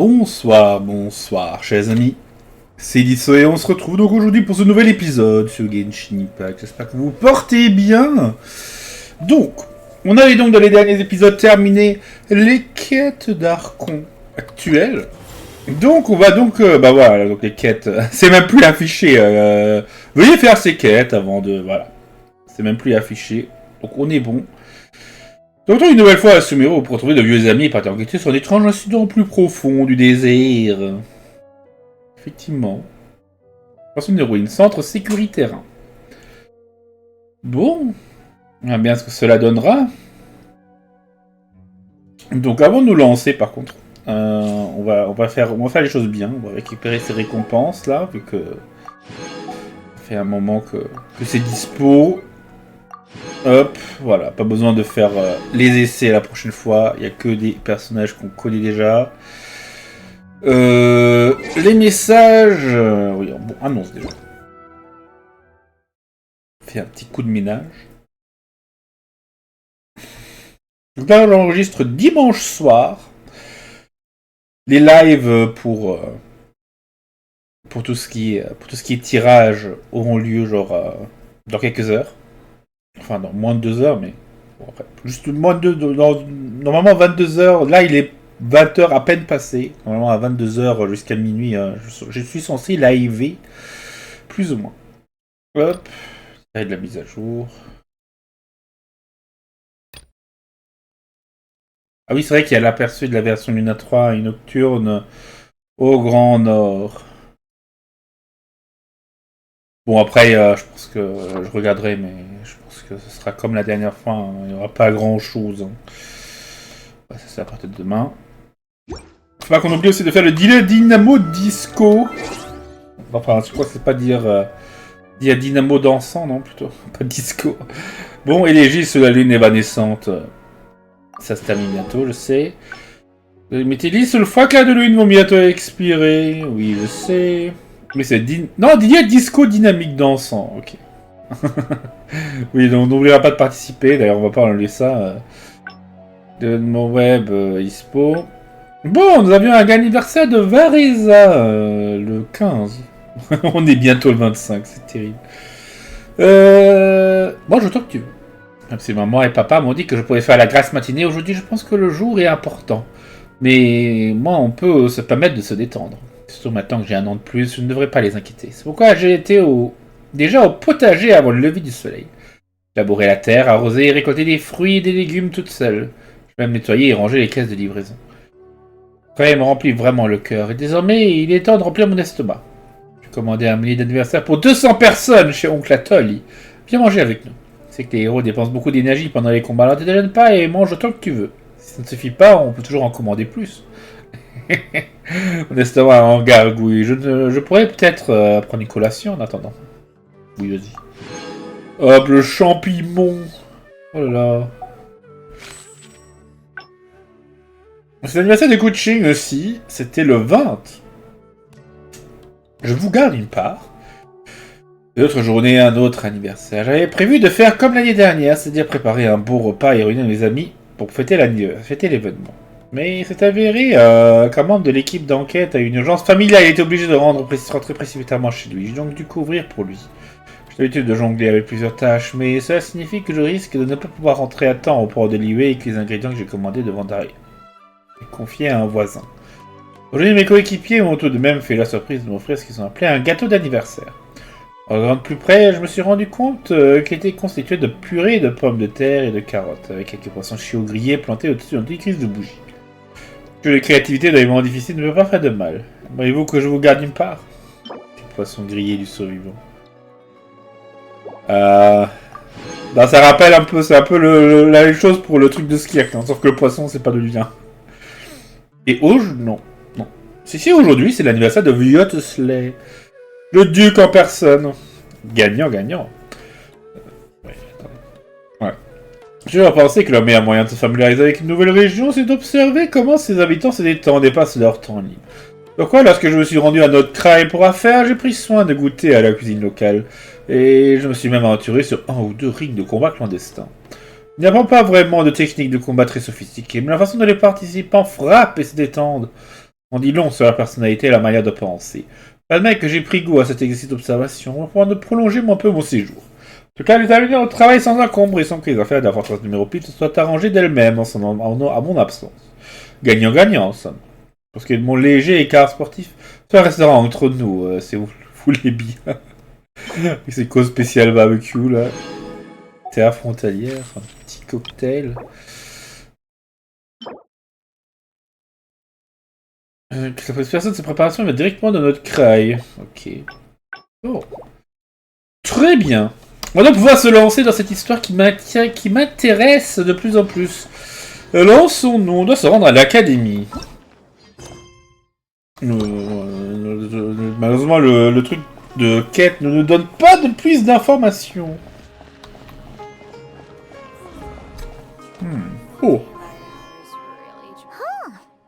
Bonsoir, bonsoir, chers amis. C'est Deaso et on se retrouve donc aujourd'hui pour ce nouvel épisode sur Genshin Impact. J'espère que vous portez bien. Donc, on avait donc dans les derniers épisodes terminé les quêtes d'Archon actuelles. Donc, on va donc, bah voilà, donc les quêtes, c'est même plus affiché. Veuillez faire ces quêtes avant de, voilà, c'est même plus affiché. Donc, on est bon. Donc, une nouvelle fois à Sumeru pour retrouver de vieux amis et partir enquêter sur un étrange incident plus profond du désert. Effectivement. Personne de ruine. Centre sécuriterrain. Bon. On verra bien ce que cela donnera. Donc, avant de nous lancer, par contre, on va faire les choses bien. On va récupérer ces récompenses, là, vu que ça fait un moment que c'est dispo. Hop, voilà, pas besoin de faire les essais la prochaine fois, il n'y a que des personnages qu'on connaît déjà. Les messages... oui, bon, annonce déjà. On fait un petit coup de ménage. Donc là, j'enregistre dimanche soir. Les lives pour tout ce qui est tirage auront lieu genre dans quelques heures. Enfin, dans moins de 2 heures, mais... Bon, après, juste moins de 2... Normalement, 22 heures. Là, il est 20 heures à peine passé. Normalement, à 22 heures jusqu'à minuit, je suis censé live. Plus ou moins. Hop. Il y a de la mise à jour. Ah oui, c'est vrai qu'il y a l'aperçu de la version Luna 3 et nocturne au Grand Nord. Bon, après, je pense que je regarderai, mais je pense que ce sera comme la dernière fois. Hein. Il n'y aura pas grand-chose. Hein. Ouais, ça, c'est à partir de demain. Faut pas qu'on oublie aussi de faire le dynamo disco. Enfin, je crois que c'est pas dire dynamo dansant, non, plutôt. Pas disco. Bon, et les gilles sur la lune évanescente. Ça se termine bientôt, je sais. Mettez-les sur le fracas de lune vont bientôt expirer. Oui, je sais. Mais c'est non, il y a disco dynamique dansant, ok. Oui, donc on n'oubliera pas de participer, d'ailleurs on va pas enlever ça. De mon web, ISPO. Bon, nous avions un anniversaire de Varesa, le 15. On est bientôt le 25, c'est terrible. Moi je trouve que tu veux. Même si maman et papa m'ont dit que je pourrais faire la grasse matinée, aujourd'hui je pense que le jour est important. Mais moi on peut se permettre de se détendre. Surtout maintenant que j'ai un an de plus, je ne devrais pas les inquiéter. C'est pourquoi j'ai été déjà au potager avant le lever du soleil. Labourer la terre, arroser et récolter des fruits et des légumes toute seule. Je vais même nettoyer et ranger les caisses de livraison. Après, me remplit vraiment le cœur. Et désormais, il est temps de remplir mon estomac. J'ai commandé un menu d'anniversaire pour 200 personnes chez Oncle Atoll. Viens manger avec nous. C'est que les héros dépensent beaucoup d'énergie pendant les combats. Alors ne te déjeune pas et mange autant que tu veux. Si ça ne suffit pas, on peut toujours en commander plus. Mon estomac en gargouille. Je pourrais peut-être prendre une collation en attendant. Oui, vas-y. Hop, le champignon. Oh là là. C'est l'anniversaire de coaching aussi. C'était le 20. Je vous garde une part. D'autres journées, un autre anniversaire. J'avais prévu de faire comme l'année dernière, c'est-à-dire préparer un beau repas et réunir mes amis pour fêter l'événement. Mais c'est avéré qu'un membre de l'équipe d'enquête a eu une urgence familiale et était obligé de rentrer précipitamment chez lui. J'ai donc dû couvrir pour lui. J'ai l'habitude de jongler avec plusieurs tâches, mais cela signifie que je risque de ne pas pouvoir rentrer à temps au port de l'IW avec les ingrédients que j'ai commandés devant d'arriver. Et confier à un voisin. Aujourd'hui, mes coéquipiers ont tout de même fait la surprise de m'offrir ce qu'ils ont appelé un gâteau d'anniversaire. En regardant de plus près, je me suis rendu compte qu'il était constitué de purée de pommes de terre et de carottes, avec quelques poissons chiots grillés plantés au-dessus d'une crise de bougie. Que la créativité dans les moments difficiles ne peut pas faire de mal. Voyez-vous que je vous garde une part? Les poissons grillés du survivant. Bah, ça rappelle un peu, c'est un peu la même chose pour le truc de skier, hein, sauf que le poisson, c'est pas de lien. Et non. Si, aujourd'hui, c'est l'anniversaire de Viotesley. Le duc en personne. Gagnant. Ouais. Je vais penser que le meilleur moyen de se familiariser avec une nouvelle région, c'est d'observer comment ses habitants se détendent et passent leur temps libre. Donc lorsque je me suis rendu à notre kraï pour affaires, j'ai pris soin de goûter à la cuisine locale. Et je me suis même aventuré sur 1 ou 2 rings de combat clandestins. Il n'y a pas vraiment de technique de combat très sophistiquée, mais la façon dont les participants frappent et se détendent On dit long sur la personnalité et la manière de penser. Admets que j'ai pris goût à cet exercice d'observation afin de prolonger un peu mon séjour. En tout cas, les avenir au travail sans encombre et sans que les affaires de la forteresse numéro pile soient arrangées d'elles-mêmes à mon absence. Gagnant-gagnant, ça. Pour ce qui est de mon léger écart sportif, ça restera entre nous, si vous voulez bien. Avec ces causes spéciales barbecue, là. Terre frontalière, un petit cocktail. La personne de ses préparations va directement dans notre craille. Ok. Oh. Très bien. On va pouvoir se lancer dans cette histoire qui m'intéresse de plus en plus. Lançons-nous. On doit se rendre à l'académie. Malheureusement, le truc de quête ne nous donne pas de plus d'informations. Oh.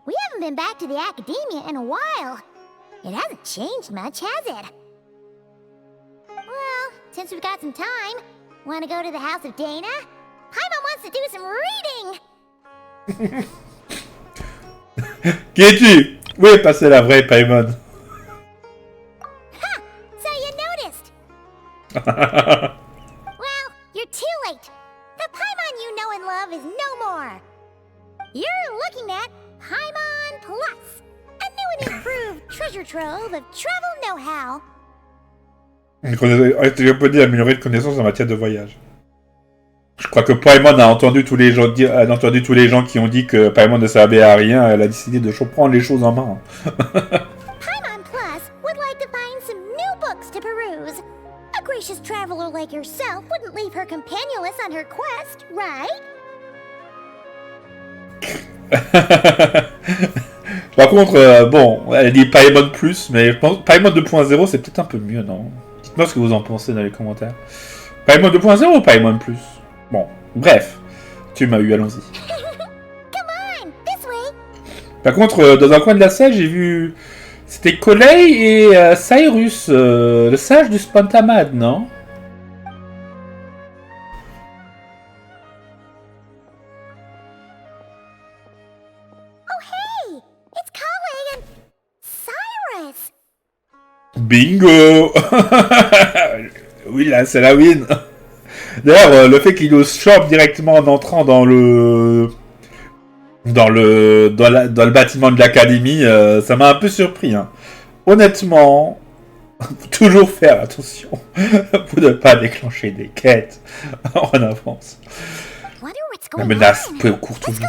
We haven't been back to the academia in a while. It hasn't changed much, has it? Well, since we've got some time, want to go to the house of Dana? Paimon wants to do some reading! Qui es-tu? Où est passée la vraie Paimon? Ha! So you noticed? Well, you're too late. The Paimon you know and love is no more. You're looking at Paimon Plus, a new and improved treasure trove of travel know-how. Un japonais amélioré de connaissances en matière de voyage. Je crois que Paimon a entendu tous les gens qui ont dit que Paimon ne servait à rien. Elle a décidé de prendre les choses en main. Paimon Plus would like to find some new books to peruse. A gracious traveler like yourself wouldn't leave her companionless on her quest, right? Par contre, bon, elle dit Paimon Plus, mais je pense Paimon 2.0 c'est peut-être un peu mieux, non? Dites-moi ce que vous en pensez dans les commentaires. Paimon 2.0 ou Paimon Plus? Bon, bref, tu m'as eu, allons-y. Par contre, dans un coin de la salle, j'ai vu... C'était Collei et Cyrus, le sage du Spantamad, non? Oh hey, it's Collei and Cyrus. Bingo. Oui, là, c'est la win. D'ailleurs, le fait qu'il nous chope directement en entrant dans le bâtiment de l'académie, ça m'a un peu surpris. Hein. Honnêtement, faut toujours faire attention pour ne pas déclencher des quêtes en avance. La menace peut court toujours.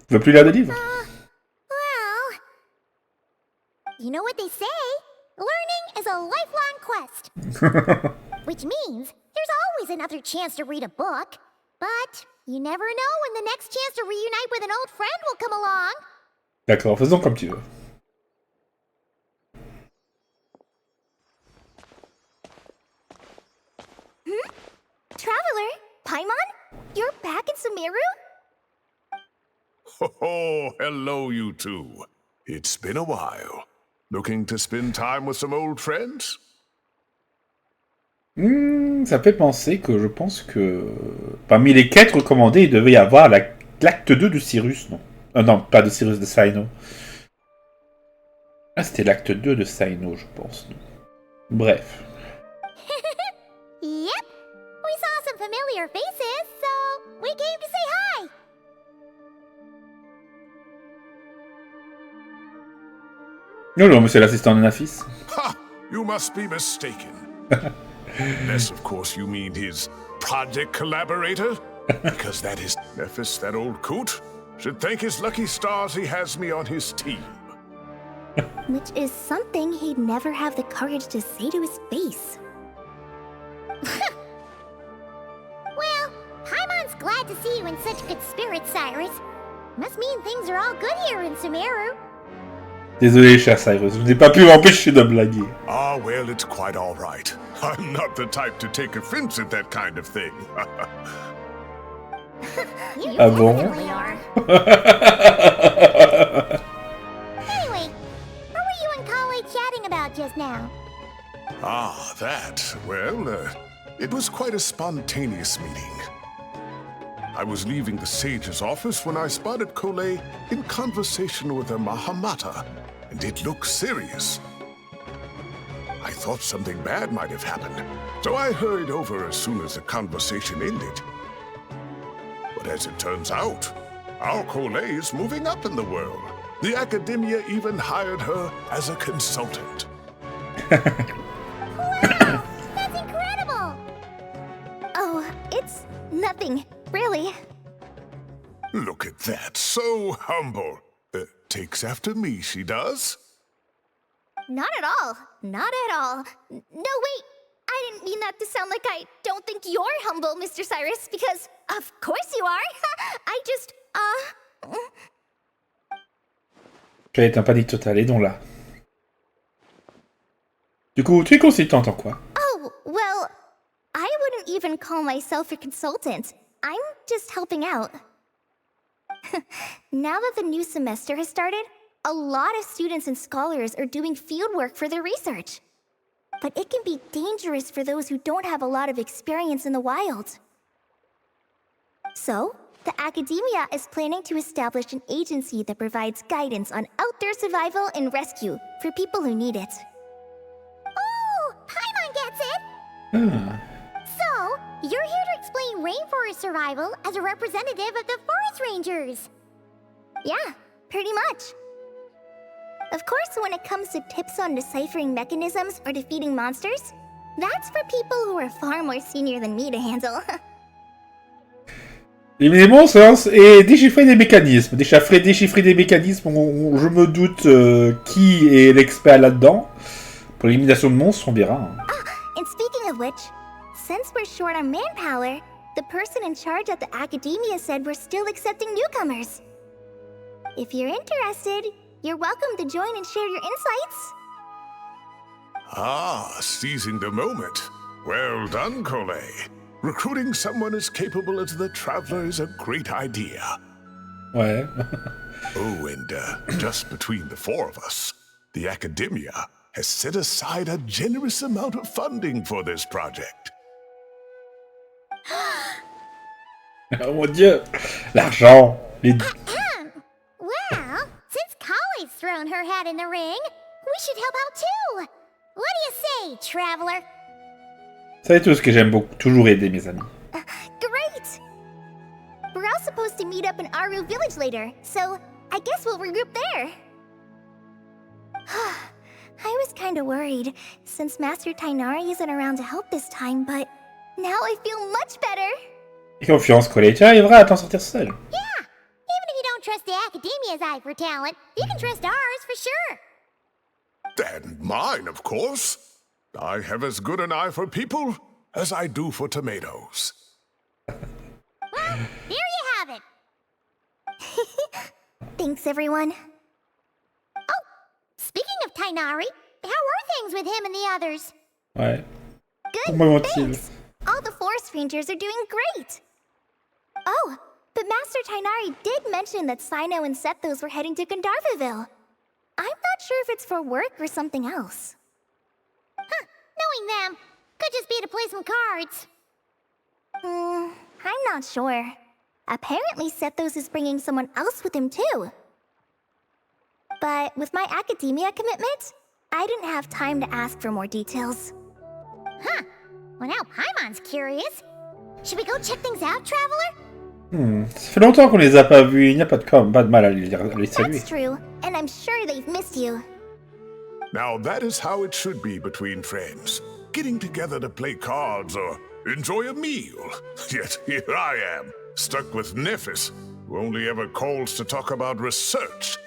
Tu veux plus lire de livre? Well, you know what they say? Learning is a lifelong quest. Which means there's always another chance to read a book. But you never know when the next chance to reunite with an old friend will come along. D'accord, faisons comme tu veux. Traveler, Paimon? You're back in Sumeru? Oh, hello, you two. It's been a while. Looking to spend time with some old friends? Ça fait penser que je pense que parmi les quêtes recommandées, il devait y avoir l'acte 2 de Cyrus, non? Non, pas de Cyrus, de Cyno. Ah, c'était l'acte 2 de Cyno, je pense. Non. Bref. Yep. We saw some familiar faces, so we came to say hi. Non, mais c'est l'assistant de Nafis. Ha! You must be mistaken. Unless, of course, you mean his project collaborator? Because that is Nephis, that old coot, should thank his lucky stars he has me on his team. Which is something he'd never have the courage to say to his face. Well, Paimon's glad to see you in such good spirits, Cyrus. Must mean things are all good here in Sumeru. Désolé, cher Cyrus, je n'ai pas pu m'empêcher de blaguer. Ah, well, it's quite all right. I'm not the type to take offense at that kind of thing. You Ah bon? definitely are. Anyway, what were you and Collei chatting about just now? Ah, that. Well, it was quite a spontaneous meeting. I was leaving the sage's office when I spotted Collei in conversation with a Mahamata, and it looked serious. I thought something bad might have happened, so I hurried over as soon as the conversation ended. But as it turns out, our Collei is moving up in the world. The academia even hired her as a consultant. Wow! That's incredible! Oh, it's nothing, really. Look at that, so humble. Takes after me, she does. Not at all. Not at all. No, wait. I didn't mean that to sound like I don't think you're humble, Mr. Cyrus, because of course you are. I just, J'allais être un panique total, et donc là. Du coup, tu es consultante en quoi? Oh, well, I wouldn't even call myself a consultant. I'm just helping out. Now that the new semester has started, a lot of students and scholars are doing fieldwork for their research. But it can be dangerous for those who don't have a lot of experience in the wild. So, the academia is planning to establish an agency that provides guidance on outdoor survival and rescue for people who need it. Oh, Paimon gets it! Ah. So, you're here to explain rainforest survival as a representative of the forest rangers. Yeah, pretty much. Of course, when it comes to tips on deciphering mechanisms or defeating monsters, that's for people who are far more senior than me to handle. Éliminer les monstres et déchiffrer des mécanismes. Déchiffrer des mécanismes, je me doute qui est l'expert là-dedans. Pour l'élimination de monstres, on verra. And speaking of which, since we're short on manpower, the person in charge at the academia said we're still accepting newcomers. If you're interested, you're welcome to join and share your insights. Ah, seizing the moment. Well done, Collei. Recruiting someone as capable as the Traveler is a great idea. Ouais. Oh, and just between the four of us, the academia has set aside a generous amount of funding for this project. Oh mon dieu, l'argent. Well, since Collei's thrown her hat in the ring, we should help out too. What do you say, Traveler? Vous savez tous que j'aime beaucoup, toujours aider mes amis. Great! We're all supposed to meet up in Aru village later, so I guess we'll regroup there. I was kinda worried, since Master Tainari isn't around to help this time, but now I feel much better. Et confiance, Collei, tu arriveras à t'en sortir seul. Yeah, even if you don't trust the academia's eye for talent, you can trust ours for sure. And mine, of course. I have as good an eye for people as I do for tomatoes. Well, there you have it. Thanks, everyone. Oh, speaking of Tainari, how are things with him and the others? Ouais. Good, Comment vont-ils? thanks. All the forest rangers are doing great. Oh, but Master Tainari did mention that Sino and Sethos were heading to Gandharvaville. I'm not sure if it's for work or something else. Huh, knowing them, could just be to play some cards. I'm not sure. Apparently Sethos is bringing someone else with him too. But with my academia commitment, I didn't have time to ask for more details. Huh, well now Paimon's curious. Should we go check things out, Traveler? Ça fait longtemps qu'on les a pas vus, il n'y a pas de mal à les saluer. That's true, and I'm sure they've missed you. Now that is how it should be between friends. Getting together to play cards or enjoy a meal. Yet here I am, stuck with Nephis, who only ever calls to talk about research.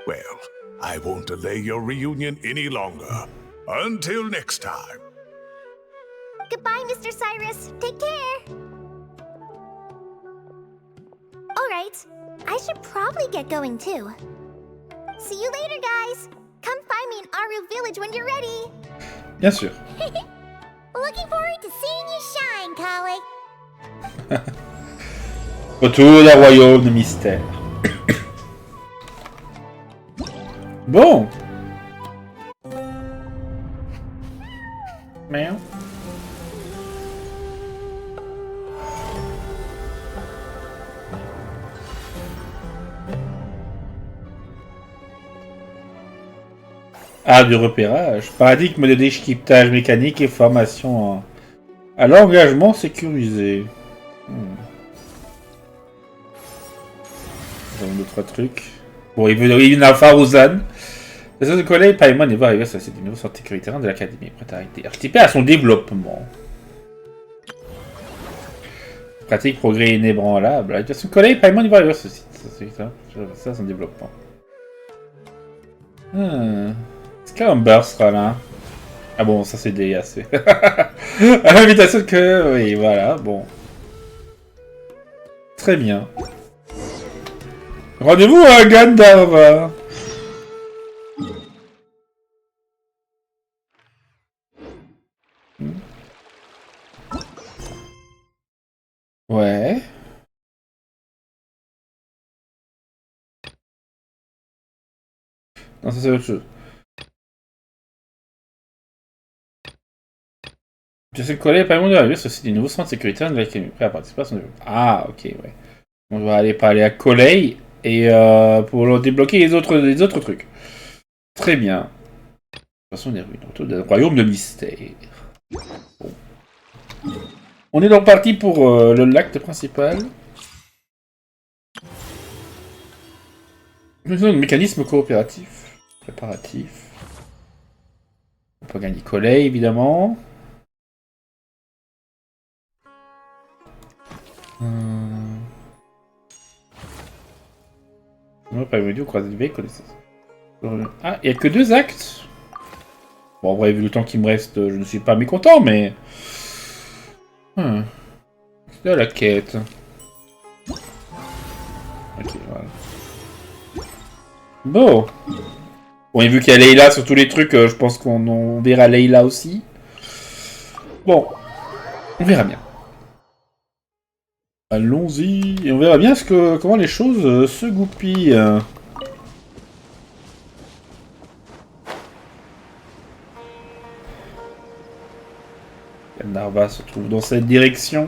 Well, I won't delay your reunion any longer. Until next time. Goodbye, Mr. Cyrus. Take care. Alright, I should probably get going too. See you later, guys. Come find me in Aru village when you're ready. Bien sûr. Looking forward to seeing you shine, Collei. Retour d'un royaume de mystère. Bon. Miaou. Ah, du repérage. Paradigme de décryptage mécanique et formation à l'engagement sécurisé. Nous avons 2-3 trucs. Bon, il veut une alpha Rosanne. Les autres collègues, Paimon et voir arriver sur ces niveaux sur sécuriterrain de l'académie. Prêt à participer à son développement. Pratique, progrès inébranlable. La son collègue, Paimon et voir arriver sur ce site. Ça, son développement. Est-ce qu'un burst sera là? Ah bon, ça c'est des assez. À l'invitation que. Oui, voilà, bon. Très bien. Rendez-vous à Gandalf. Ouais. Non, ça c'est autre chose. Je sais coller pas mal d'arriver sur des nouveaux centres de sécurité de l'académie prêt à participer à son développement. Ah, ok, ouais. On va aller parler à Collei et pour débloquer les autres trucs. Très bien. De toute façon, on est ruiné autour d'un royaume de mystère. Bon. On est donc parti pour l'acte principal. Nous avons un mécanisme coopératif. Préparatif. On peut gagner Collei, évidemment. Non, pas évolué, croisé de V, connaissance. Ah, il n'y a que 2 actes. Bon, en vrai, vu le temps qui me reste, je ne suis pas mécontent, mais... C'est la quête. Ok, voilà. Bon. Bon, et vu qu'il y a Layla sur tous les trucs, je pense qu'on verra Layla aussi. Bon. On verra bien. Allons-y. Et on verra bien comment les choses se goupillent. Narva se trouve dans cette direction.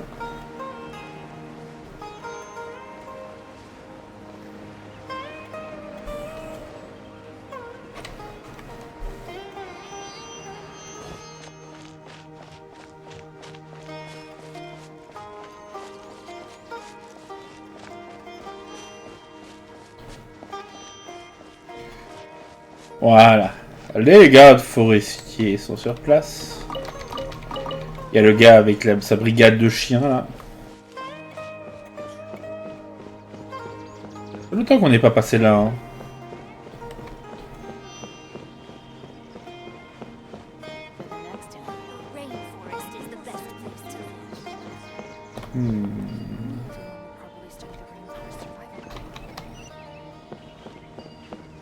Voilà. Les gardes forestiers sont sur place. Il y a le gars avec sa brigade de chiens là. Ça fait longtemps qu'on n'est pas passé là. Hein.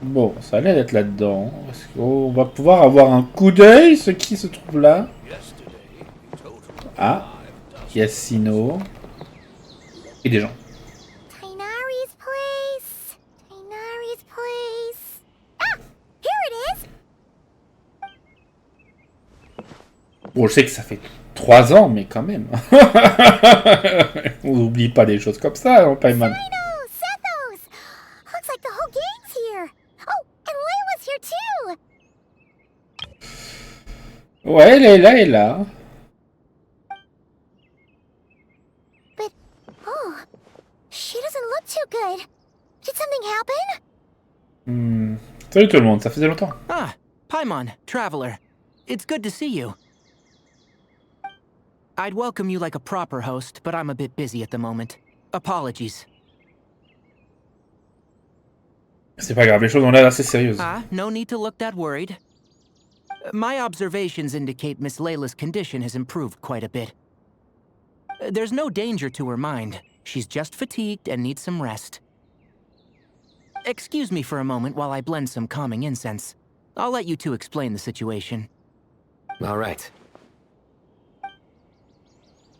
Bon, ça a l'air d'être là-dedans. Est-ce qu'on va pouvoir avoir un coup d'œil, ce qui se trouve là? Ah, Yacino. Et des gens. Tainari's place. Tainari's place. Ah! Here it is! Bon, je sais que ça fait 3 ans, mais quand même. On n'oublie pas des choses comme ça, hein, Paimon. Looks like the whole gang's here. Oh, and Layla's here too. Ouais, Layla est là. But, oh, she doesn't look too good. Did something happen? Salut tout le monde, ça faisait longtemps. Ah, Paimon, traveler. It's good to see you. I'd welcome you like a proper host, but I'm a bit busy at the moment. Apologies. C'est pas grave, les choses ont l'air assez sérieuses. Ah, no need to look that worried. My observations indicate Miss Layla's condition has improved quite a bit. There's no danger to her mind. She's just fatigued and needs some rest. Excuse me for a moment while I blend some calming incense. I'll let you two explain the situation. All right.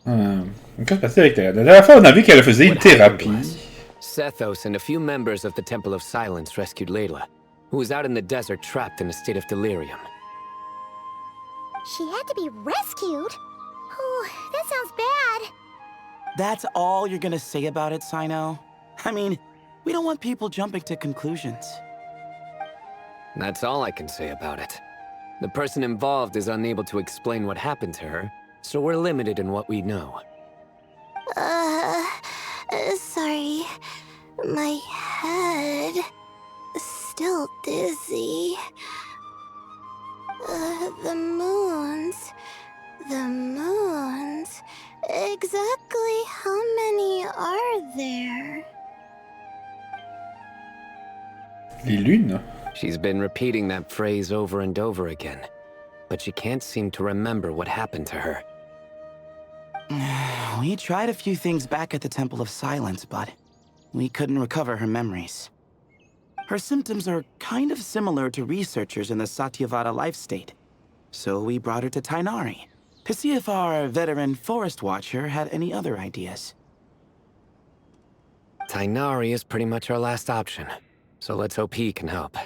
Qu'est-ce qui se passait avec la dernière fois, on a vu qu'elle faisait une thérapie. Sethos and a few members of the Temple of Silence rescued Layla, who was out in the desert trapped in a state of delirium. She had to be rescued? Oh, that sounds bad. That's all you're gonna say about it, Sino? I mean, we don't want people jumping to conclusions. That's all I can say about it. The person involved is unable to explain what happened to her, so we're limited in what we know. Sorry. My head is still dizzy. The moons. Exactly how many are there? Les lunes? She's been repeating that phrase over and over again, but she can't seem to remember what happened to her. We tried a few things back at the Temple of Silence, but we couldn't recover her memories. Her symptoms are kind of similar to researchers in the Satyavada life state, so we brought her to Tainari to see if our veteran forest watcher had any other ideas. Tainari is pretty much our last option, so let's hope he can help.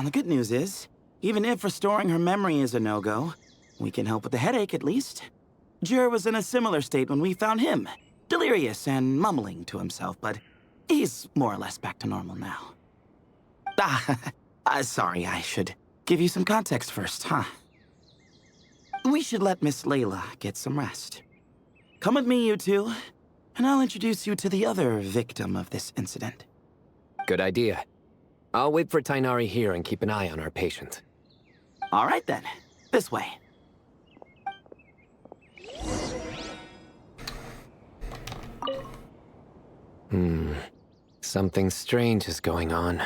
The good news is, even if restoring her memory is a no-go, we can help with the headache at least. Jur was in a similar state when we found him, delirious and mumbling to himself, but he's more or less back to normal now. Sorry, I should give you some context first, huh? We should let Miss Layla get some rest. Come with me, you two, and I'll introduce you to the other victim of this incident. Good idea. I'll wait for Tainari here and keep an eye on our patient. All right then, this way. Something strange is going on.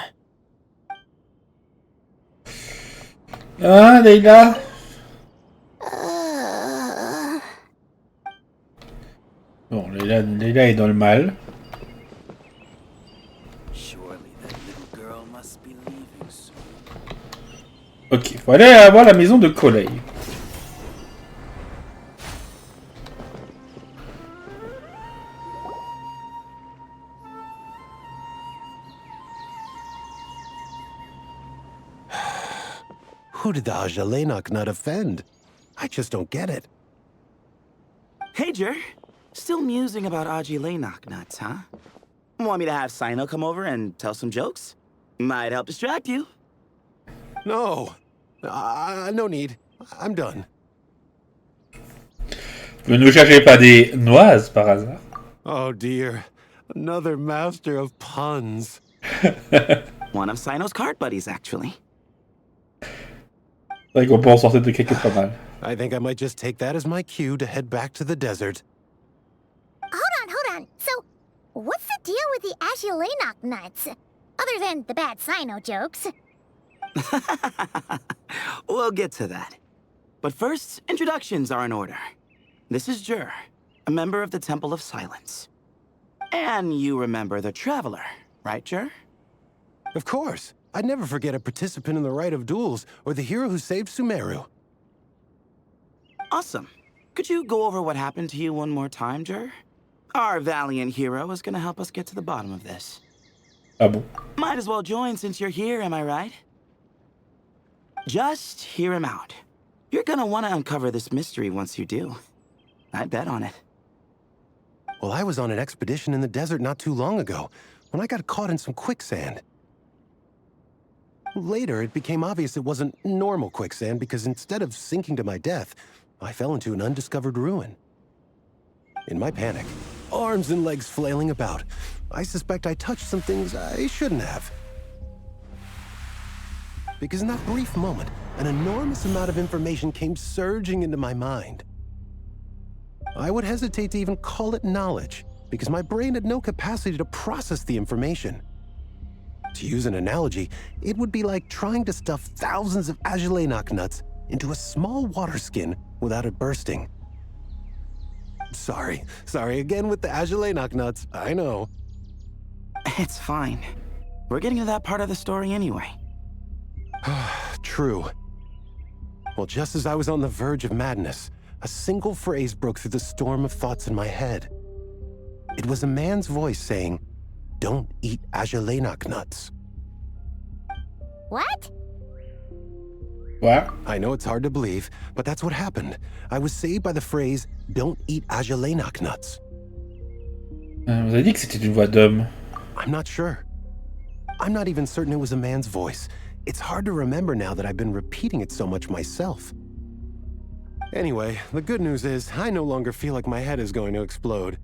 Ah, Layla. Bon, Layla est dans le mal. Ok, faut aller voir la maison de Collei. Who did the Ajalenok not offend? I just don't get it. Hey, Jur. Still musing about Aji-Lenok nuts, huh? Want me to have Sino come over and tell some jokes? Might help distract you. No. No need. I'm done. Vous ne cherchez pas des noises par hasard? Oh dear. Another master of puns. One of Sino's card buddies, actually. C'est vrai qu'on peut en sortir de quelques pas mal. I think I might just take that as my cue to head back to the desert. Hold on. So, what's the deal with the Aji-Lenok nuts? Other than the bad Sino jokes. We'll get to that. But first, introductions are in order. This is Jur, a member of the Temple of Silence. And you remember the Traveler, right, Jur? Of course. I'd never forget a participant in the Rite of Duels or the hero who saved Sumeru. Awesome. Could you go over what happened to you one more time, Jur? Our valiant hero is gonna help us get to the bottom of this. Ah bon? Might as well join since you're here, am I right? Just hear him out. You're gonna want to uncover this mystery once you do. I bet on it. Well, I was on an expedition in the desert not too long ago, when I got caught in some quicksand. Later, it became obvious it wasn't normal quicksand because instead of sinking to my death, I fell into an undiscovered ruin. In my panic, arms and legs flailing about, I suspect I touched some things I shouldn't have. Because in that brief moment, an enormous amount of information came surging into my mind. I would hesitate to even call it knowledge, because my brain had no capacity to process the information. To use an analogy, it would be like trying to stuff thousands of Aji-Lenok nuts into a small water skin without it bursting. Sorry again with the Aji-Lenok nuts, I know. It's fine. We're getting to that part of the story anyway. True. Well, just as I was on the verge of madness, a single phrase broke through the storm of thoughts in my head. It was a man's voice saying, "Don't eat Aji-Lenok nuts." What? What? I know it's hard to believe, but that's what happened. I was saved by the phrase, "Don't eat Aji-Lenok nuts." Vous avez dit que c'était une voix d'homme. I'm not sure. I'm not even certain it was a man's voice. It's hard to remember now that I've been repeating it so much myself. Anyway, the good news is I no longer feel like my head is going to explode.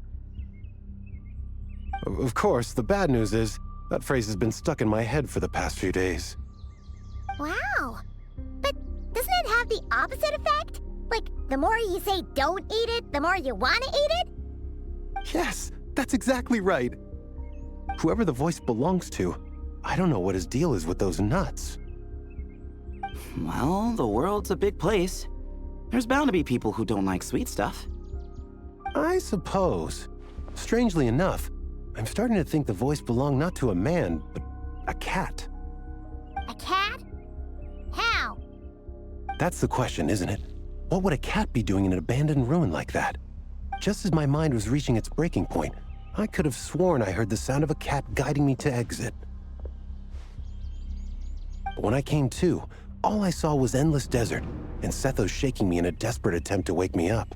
Of course, the bad news is that phrase has been stuck in my head for the past few days. Wow. But doesn't it have the opposite effect? Like, the more you say don't eat it, the more you want to eat it? Yes, that's exactly right. Whoever the voice belongs to, I don't know what his deal is with those nuts. Well, the world's a big place. There's bound to be people who don't like sweet stuff. I suppose. Strangely enough, I'm starting to think the voice belonged not to a man, but a cat. A cat? How? That's the question, isn't it? What would a cat be doing in an abandoned ruin like that? Just as my mind was reaching its breaking point, I could have sworn I heard the sound of a cat guiding me to exit. But when I came to, all I saw was endless desert, and Sethos shaking me in a desperate attempt to wake me up.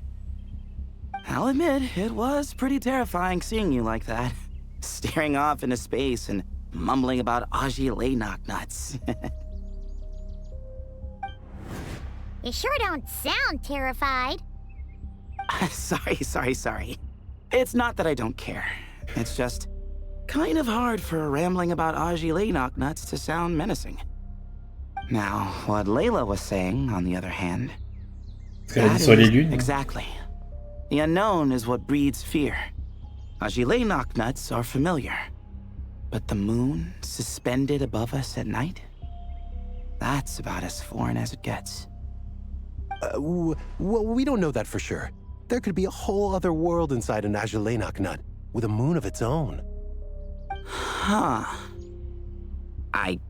I'll admit, it was pretty terrifying seeing you like that. Staring off into space and mumbling about Aujourd'hui knock-nuts. You sure don't sound terrified. Sorry. It's not that I don't care. It's just kind of hard for rambling about Aujourd'hui knock-nuts to sound menacing. Now, what Layla was saying, on the other hand... Exactly. The unknown is what breeds fear. Aujourd'hui knock-nuts are familiar. But the moon, suspended above us at night? That's about as foreign as it gets. Well, we don't know that for sure. There could be a whole other world inside an Aujourd'hui knock-nut, with a moon of its own. Huh. I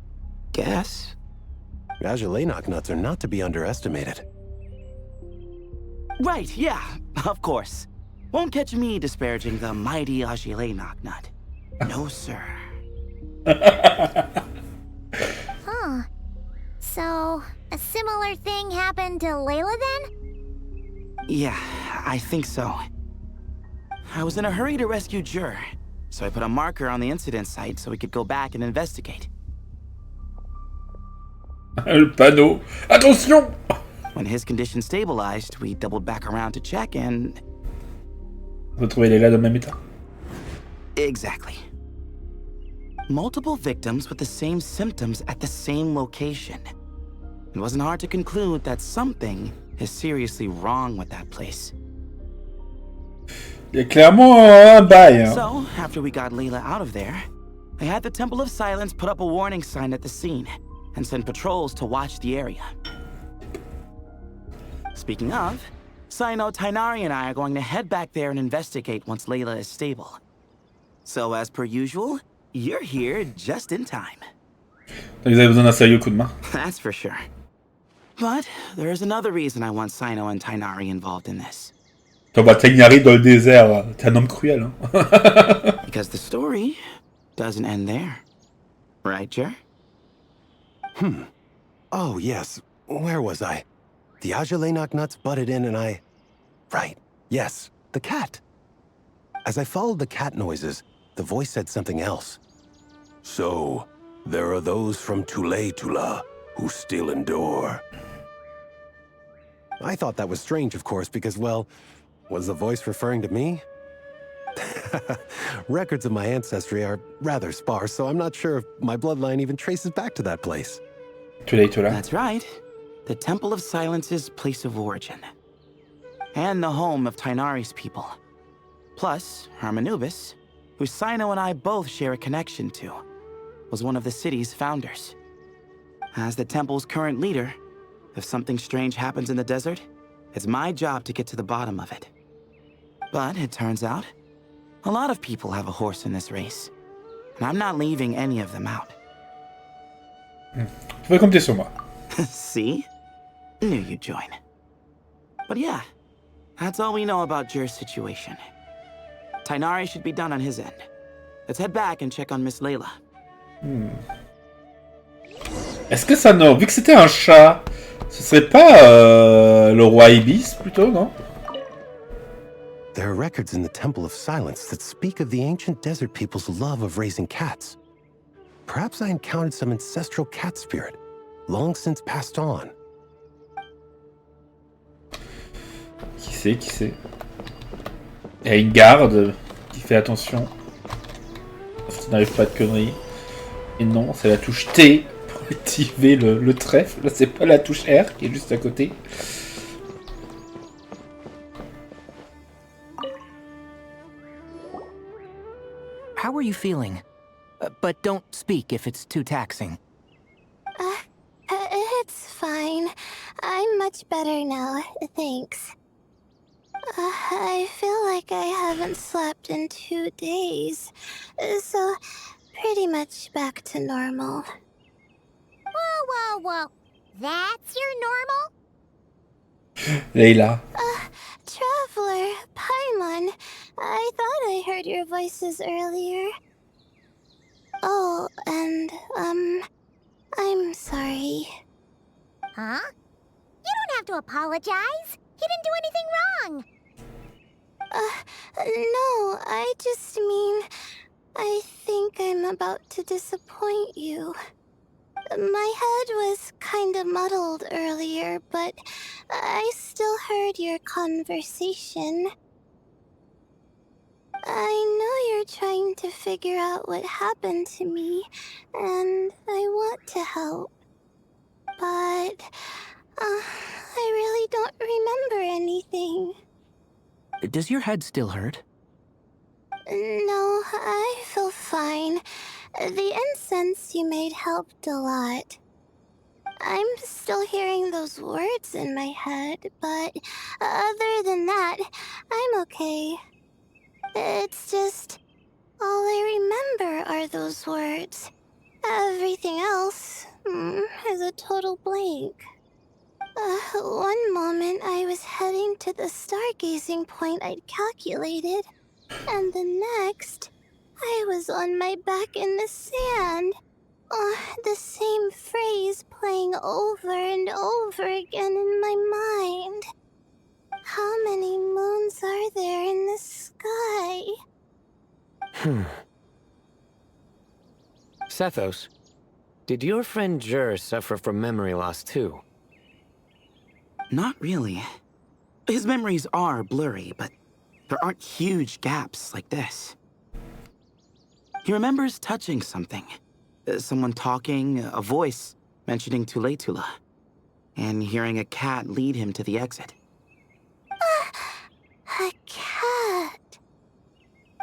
guess. Aujourd'hui knock-nuts are not to be underestimated. Right, yeah, of course. Won't catch me disparaging the mighty Aujourd'hui knock-nut. No, sir. Huh. So, a similar thing happened to Layla then? Yeah, I think so. I was in a hurry to rescue Jur, so I put a marker on the incident site so we could go back and investigate. Le panneau. Attention! When his condition stabilized, we doubled back around to check and... Retrouver Layla dans le même état. Exactly. Multiple victims with the same symptoms at the same location. It wasn't hard to conclude that something is seriously wrong with that place. Il y a clairement un bail. Hein. So, after we got Layla out of there, I had the Temple of Silence put up a warning sign at the scene and send patrols to watch the area. Speaking of, Sino, Tighnari, and I are going to head back there and investigate once Layla is stable. So, as per usual, you're here just in time. Vous avez besoin d'un sérieux coup de main. That's for sure. But there's another reason I want Sino and Tighnari involved in this. Bah, Tighnari dans le désert, t'es un homme cruel. Hein. Because the story doesn't end there. Right, Jer? Oh, yes. Where was I? The Aujourd'hui knock-nuts butted in and I... Right. Yes. The cat. As I followed the cat noises, the voice said something else. So, there are those from Tula who still endure. I thought that was strange, of course, because, well, was the voice referring to me? Records of my ancestry are rather sparse, so I'm not sure if my bloodline even traces back to that place. Tula. That's right. The Temple of Silence's place of origin. And the home of Tighnari's people. Plus, Hermanubis, who Sino and I both share a connection to, was one of the city's founders. As the temple's current leader, if something strange happens in the desert, it's my job to get to the bottom of it. But it turns out, a lot of people have a horse in this race. And I'm not leaving any of them out. Tu peux compter sur moi. See? Knew you'd join. But yeah, that's all we know about Jur's situation. Tighnari should be done on his end. Let's head back and check on Miss Layla. Est-ce que ça, non, vu que c'était un chat, ce serait pas le roi Ibis plutôt, non? There are records in the Temple of Silence that speak of the ancient desert people's love of raising cats. Perhaps I encountered some ancestral cat spirit, long since passed on. Qui c'est? Il y a une garde qui fait attention. Parce qu'il n'arrive pas de conneries. Et non, c'est la touche T pour activer le trèfle. Là, c'est pas la touche R qui est juste à côté. How are you feeling? But don't speak if it's too taxing. It's fine. I'm much better now, thanks. I feel like I haven't slept in 2 days, so pretty much back to normal. Whoa. That's your normal? Layla. Traveler, Paimon, I thought I heard your voices earlier. Oh, and, I'm sorry. Huh? You don't have to apologize. He didn't do anything wrong. No, I just mean, I think I'm about to disappoint you. My head was kinda muddled earlier, but I still heard your conversation. I know you're trying to figure out what happened to me, and I want to help. But, I really don't remember anything. Does your head still hurt? No, I feel fine. The incense you made helped a lot. I'm still hearing those words in my head, but other than that, I'm okay. It's just, all I remember are those words. Everything else is a total blank. One moment I was heading to the stargazing point I'd calculated, and the next, I was on my back in the sand. The same phrase playing over and over again in my mind. How many moons are there in the sky? Sethos, did your friend Jur suffer from memory loss too? Not really. His memories are blurry, but there aren't huge gaps like this. He remembers touching something. Someone talking, a voice mentioning Tuletula, and hearing a cat lead him to the exit. A cat.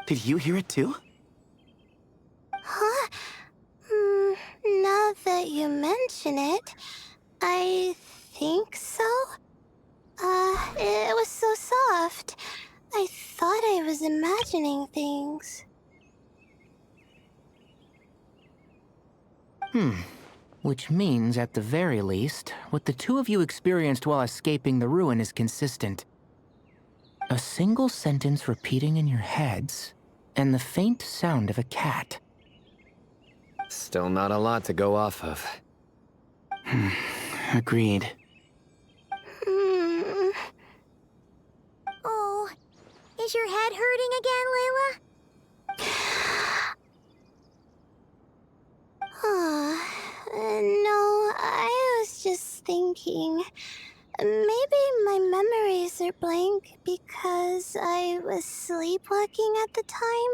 Did you hear it too? Huh? Now that you mention it, I think so. It was so soft. I thought I was imagining things. Which means, at the very least, what the two of you experienced while escaping the ruin is consistent. A single sentence repeating in your heads, and the faint sound of a cat. Still not a lot to go off of. Agreed. Oh, is your head hurting again, Layla? No, I was just thinking. Maybe my memories are blank because I was sleepwalking at the time.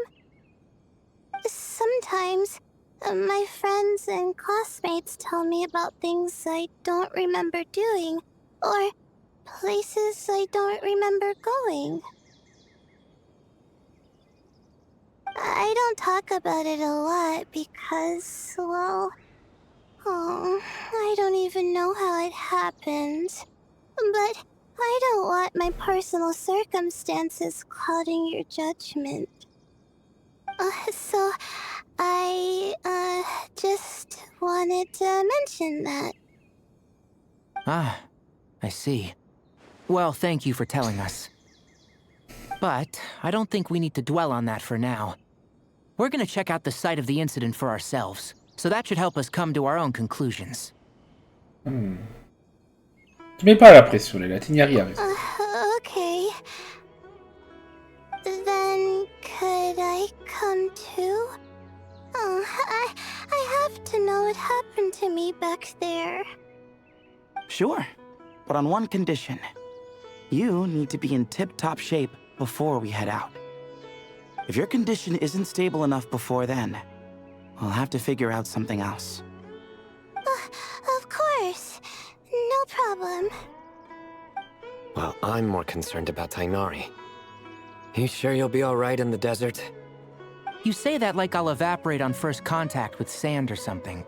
Sometimes, my friends and classmates tell me about things I don't remember doing, or places I don't remember going. I don't talk about it a lot because, well, I don't even know how it happened. But I don't want my personal circumstances clouding your judgment. So I, just wanted to mention that. Ah, I see. Well, thank you for telling us. But I don't think we need to dwell on that for now. We're gonna check out the site of the incident for ourselves, so that should help us come to our own conclusions. Tu mets pas la pression, Layla, tu n'y arrives. Okay. Then could I come too? I have to know what happened to me me back there? Sure, but on one condition. You need to be in tip-top shape before we head out. If your condition isn't stable enough before then, we'll have to figure out something else. Of course. No problem. Well, I'm more concerned about Tainari. You sure you'll be alright in the desert? You say that like I'll evaporate on first contact with sand or something.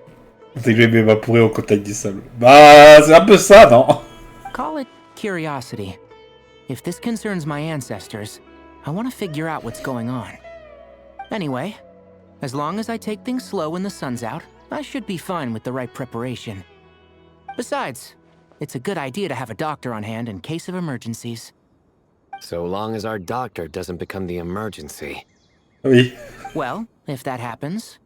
C'est que je vais m'évaporer au contact du sable. Bah, c'est un peu ça, non? Call it curiosity. If this concerns my ancestors, I want to figure out what's going on. Anyway, as long as I take things slow when the sun's out, I should be fine with the right preparation. Besides, it's a good idea to have a doctor on hand in case of emergencies. So long as our doctor doesn't become the emergency. Oui. Well, if that happens,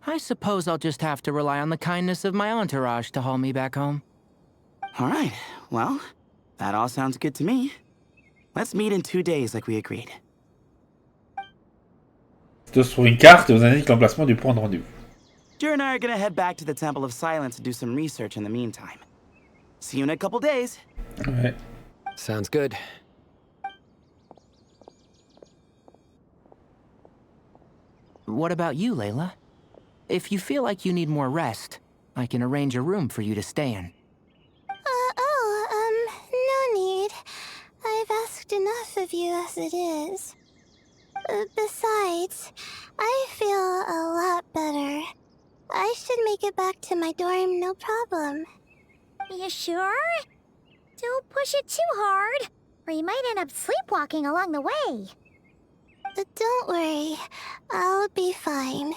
I suppose I'll just have to rely on the kindness of my entourage to haul me back home. Alright, well, that all sounds good to me. Let's meet in 2 days like we agreed. Sur une carte, vous indique l'emplacement du point de rendez-vous. Jer and I are gonna head back to the Temple of Silence to do some research in the meantime. See you in a couple days. Ouais. Sounds good. What about you, Layla? If you feel like you need more rest, I can arrange a room for you to stay in. No need. I've asked enough of you as it is. Besides, I feel a lot better. I should make it back to my dorm, no problem. You sure? Don't push it too hard, or you might end up sleepwalking along the way. Don't worry, I'll be fine.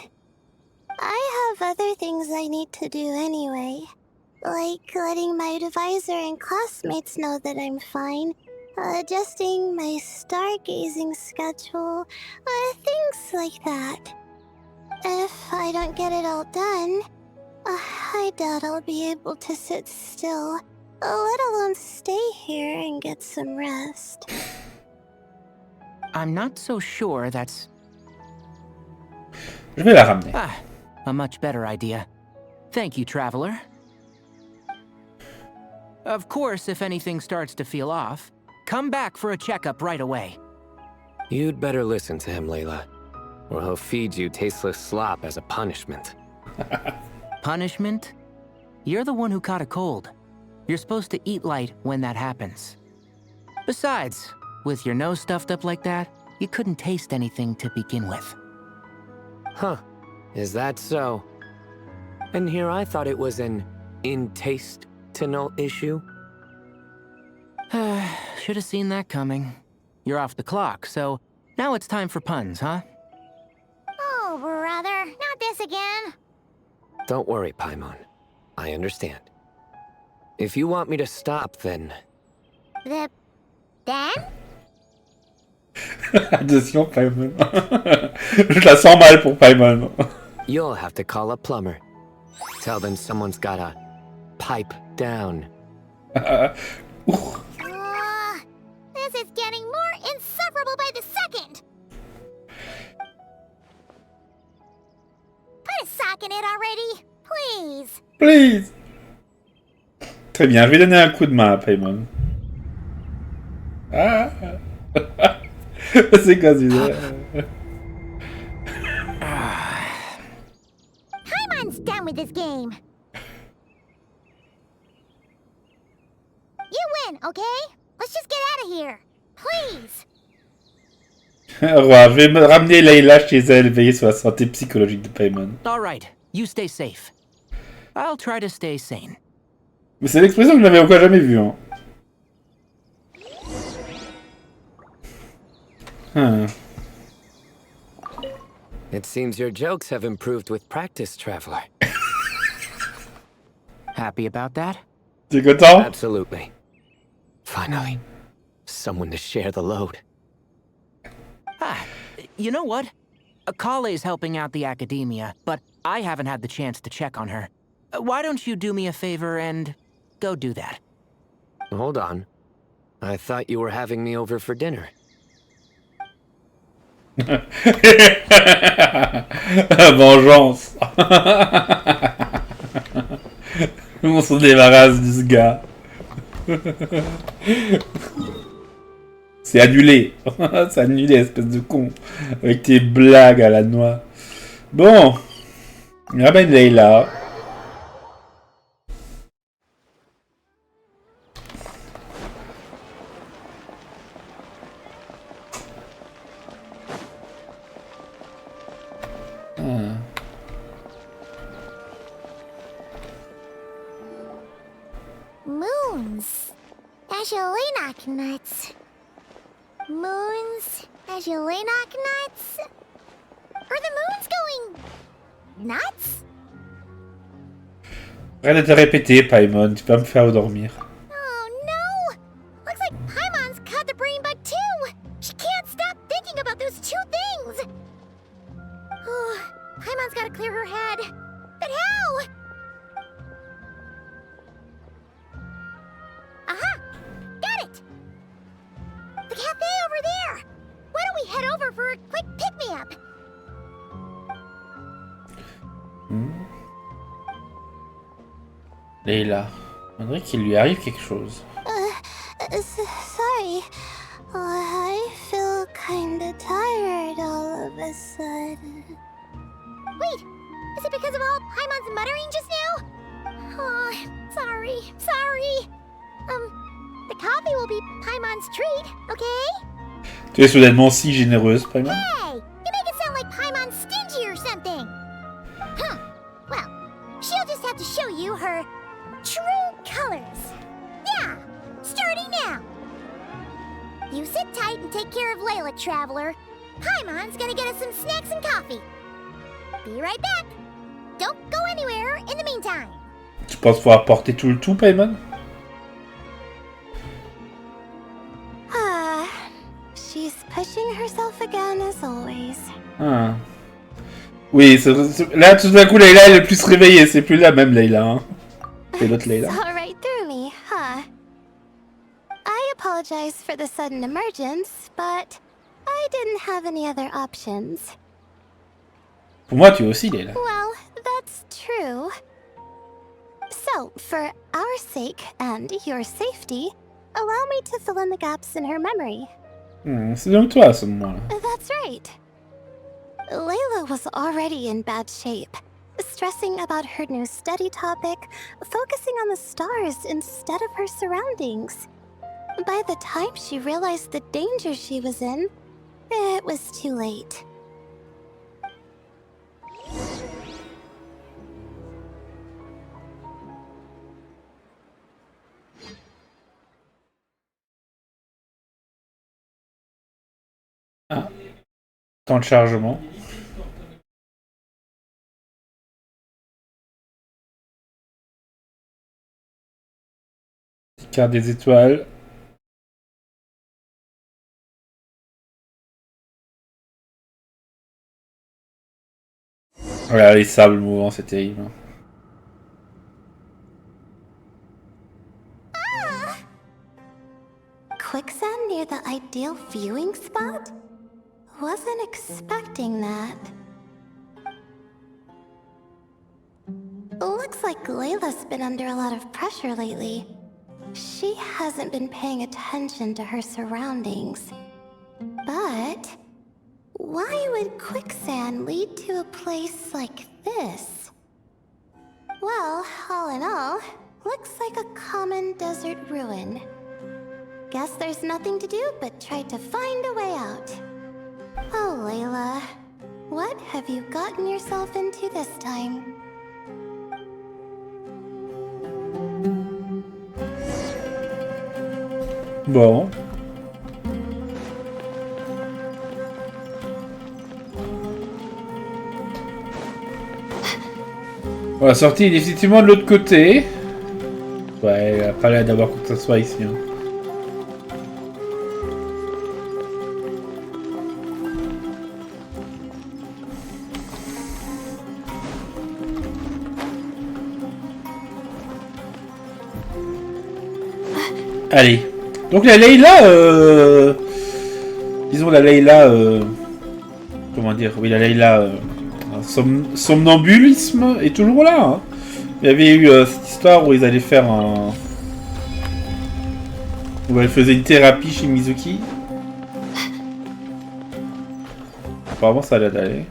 I have other things I need to do anyway. Like letting my advisor and classmates know that I'm fine. Adjusting my stargazing schedule. Things like that. If I don't get it all done, I doubt I'll be able to sit still, let alone stay here and get some rest. I'm not so sure that's... Je vais la ramener. a much better idea. Thank you, Traveler. Of course, if anything starts to feel off, come back for a checkup right away. You'd better listen to him, Layla, or he'll feed you tasteless slop as a punishment. Punishment? You're the one who caught a cold. You're supposed to eat light when that happens. Besides, with your nose stuffed up like that, you couldn't taste anything to begin with. Huh. Is that so? And here I thought it was an intestinal issue. Should have seen that coming. You're off the clock, so now it's time for puns, huh? Oh, brother, not this again. Don't worry, Paimon. I understand. If you want me to stop, then... Then? Attention, Paimon. Je la sens mal pour Paimon. You'll have to call a plumber. Tell them someone's gotta pipe down. This is getting more insufferable by the second. Put a sock in it already, please. Please. Très bien, je vais donner un coup de main à Paimon. Ah. C'est quasi Paimon's done with this game. You win, okay? Let's just get out of here. Please. Roi, je vais me ramener Layla chez elle, veiller sur la santé psychologique de Paimon. All right, you stay safe. I'll try to stay sane. Mais c'est l'expression que je n'avais encore jamais vue. Hein. It seems your jokes have improved with practice, Traveler. Happy about that? Tu es content? Absolutely. Finally, someone to share the load. You know what? Collei's helping out the academia, but I haven't had the chance to check on her. Why don't you do me a favor and go do that? Hold on. I thought you were having me over for dinner. Vengeance. On s'en débarrasse de ce gars. C'est annulé. C'est annulé, espèce de con. Avec tes blagues à la noix. Bon. On ramène Layla. Moons. Ashalenak nuts. Moons. Ashalenak nuts. Are the moons going nuts? Arrête de te répéter, Paimon. Tu peux me faire dormir. Oh no! Looks like Paimon's caught the brain bug too! She can't stop thinking about those two things! Oh, Paimon's gotta clear her head. But how? Aha! Got it! The cafe over there! Why don't we head over for a quick pick-me-up? Layla. On dirait qu'il lui arrive quelque chose. Sorry. I feel kinda tired all of a sudden. Wait! Is it because of all Paimon's muttering just now? Oh, sorry. The coffee will be Paimon's treat, okay? Tu es soudainement si généreuse, Paimon. Hey! You make it sound like Paimon's stingy or something! Huh. Well, she'll just have to show you her true colors. Yeah! Starting now! You sit tight and take care of Layla, Traveler. Paimon's gonna get us some snacks and coffee. Be right back. Don't go anywhere in the meantime. Tu penses pouvoir porter tout le tout, Paimon? She's pushing herself again as always. Ah. Oui, là tout d'un coup Layla elle est plus réveillée, c'est plus la même Layla. Hein. C'est l'autre Layla. Saw right through me, huh? I apologize for the sudden emergence, but I didn't have any other options. Pour moi tu es aussi Layla. Well, that's true. So, for our sake and your safety, allow me to fill in the gaps in her memory. C'est donc toi à ce moment-là. That's right. Layla was already in bad shape, stressing about her new study topic, focusing on the stars instead of her surroundings. By the time she realized the danger she was in, it was too late. Ah. Temps de chargement. Carte des étoiles. Voilà, les sables mouvants, c'est terrible. Quicksand near the ideal viewing spot? Wasn't expecting that. Looks like Layla's been under a lot of pressure lately. She hasn't been paying attention to her surroundings. But why would quicksand lead to a place like this? Well, all in all, looks like a common desert ruin. Guess there's nothing to do but try to find a way out. Oh, Layla, what have you gotten yourself into this time? Bon. Bon, la sortie est définitivement de l'autre côté. Ouais, il a pas l'air d'avoir quoi que ce soit ici. Hein. Allez. Donc la Layla, disons la Layla, comment dire, oui la Layla, somnambulisme est toujours là. Hein. Il y avait eu cette histoire où ils allaient faire un... où elle faisait une thérapie chez Mizuki. Apparemment ça allait aller.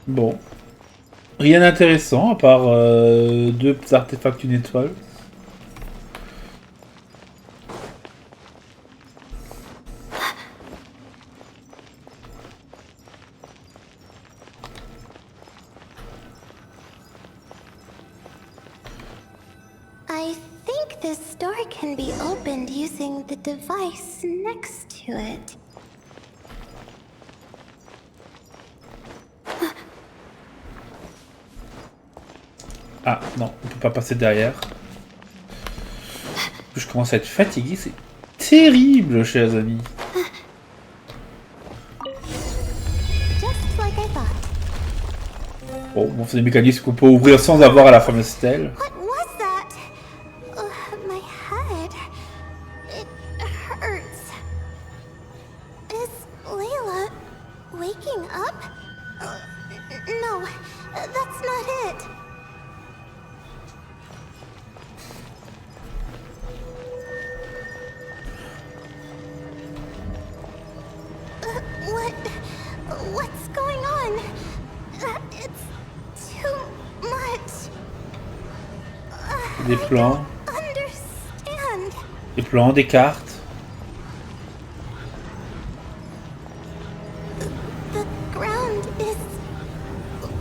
Bon. Rien d'intéressant à part deux artefacts d'une étoile. I think this door can be opened using the device next to it. Ah non, on peut pas passer derrière. Je commence à être fatigué, c'est terrible, chers amis. Just like I thought. Bon, c'est des mécanismes qu'on peut ouvrir sans avoir à la fameuse stèle. What was that? My head. It hurts. Is Layla waking up? No, that's not it. What's going on? It's too much. Des plans. I don't understand. Des plans, des cartes. The ground is...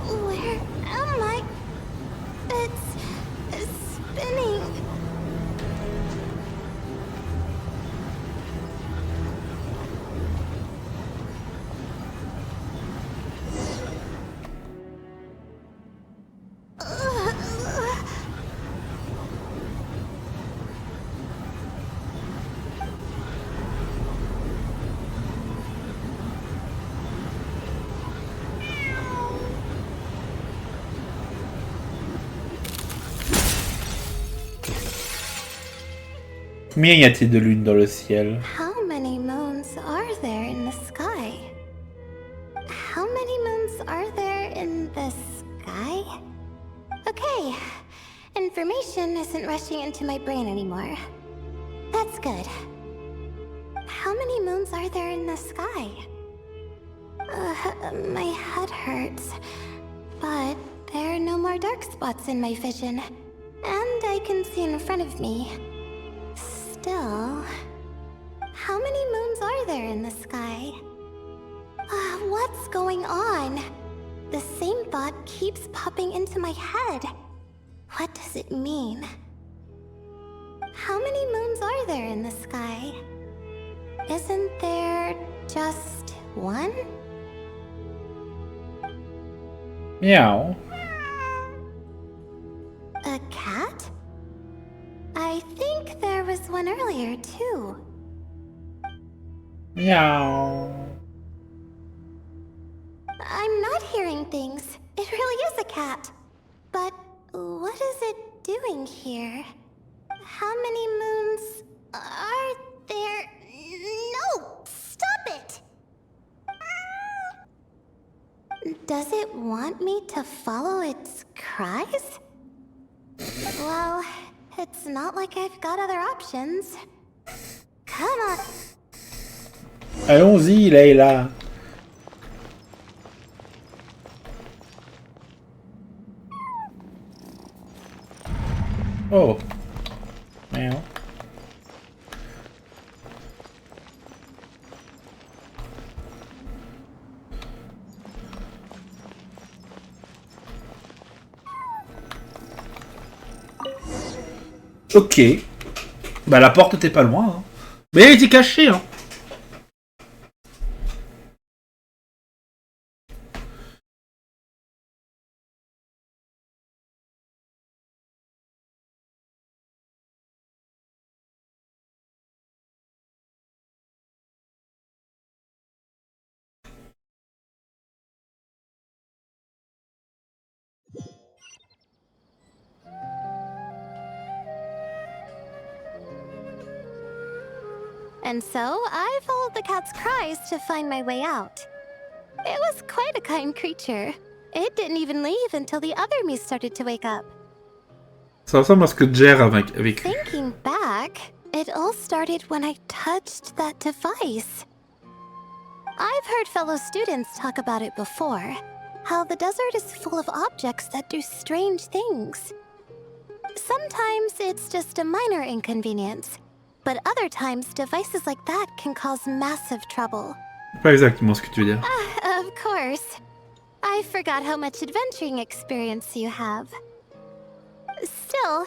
Where am I? It's spinning. Combien y a-t-il de lunes dans le ciel? How many moons are there in the sky? How many moons are there in the sky? Okay, information isn't rushing into my brain anymore. That's good. How many moons are there in the sky? My head hurts, but there are no more dark spots in my vision, and I can see in front of me. Still, how many moons are there in the sky? What's going on? The same thought keeps popping into my head. What does it mean? How many moons are there in the sky? Isn't there just one? Meow. A cat? I think there was one earlier, too. Meow. I'm not hearing things. It really is a cat. But what is it doing here? How many moons are there? No! Stop it! Does it want me to follow its cries? Well, it's not like I've got other options. Come on. Allons-y, Layla. Oh. Meow. Ok. Bah la porte était pas loin. Hein. Mais elle était cachée. Hein. And so I followed the cat's cries to find my way out. It was quite a kind creature. It didn't even leave until the other me started to wake up. Ça ressemble à ce que Jer a vécu. Thinking back, it all started when I touched that device. I've heard fellow students talk about it before. How the desert is full of objects that do strange things. Sometimes it's just a minor inconvenience, but other times devices like that can cause massive trouble. Pas exactement ce que tu veux dire. Of course. I forgot how much adventuring experience you have. Still,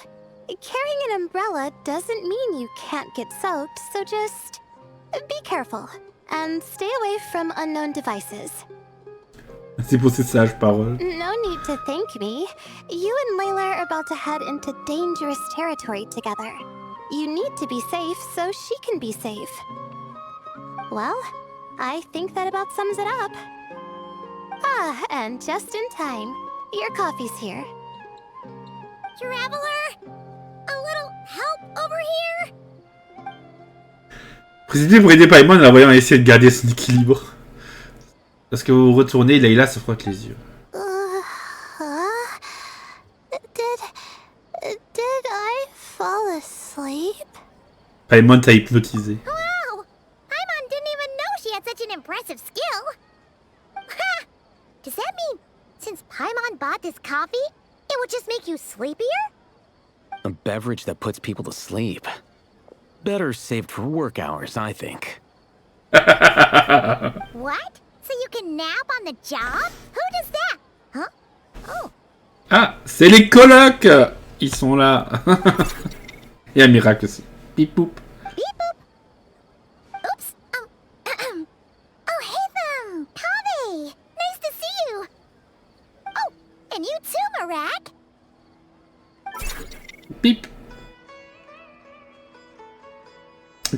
carrying an umbrella doesn't mean you can't get soaked, so just be careful and stay away from unknown devices. Merci pour ces sages paroles. No need to thank me. You and Layla are about to head into dangerous territory together. You need to be safe so she can be safe. Well, I think that about sums it up. Ah, and just in time. Your coffee's here. Traveler? A little help over here? Présidé pour aider Paimon en la voyant essayer de garder son équilibre. Parce que vous retournez, Layla se frotte les yeux. Did I fall asleep? Paimon t'a hypnotisé. Wow! Paimon didn't even know she had such an impressive skill. Ha! Does that mean since Paimon bought this coffee, it would just make you sleepier? A beverage that puts people to sleep. Better saved for work hours, I think. What? So you can nap on the job? Who does that? Huh? Oh. Ah, c'est les colocs. Ils sont là. Et un miracle aussi. Bip boop. Beep boop. Oops. Oh, hey them. Kave. Nice to see you. Oh, and you too, Marak. Bip.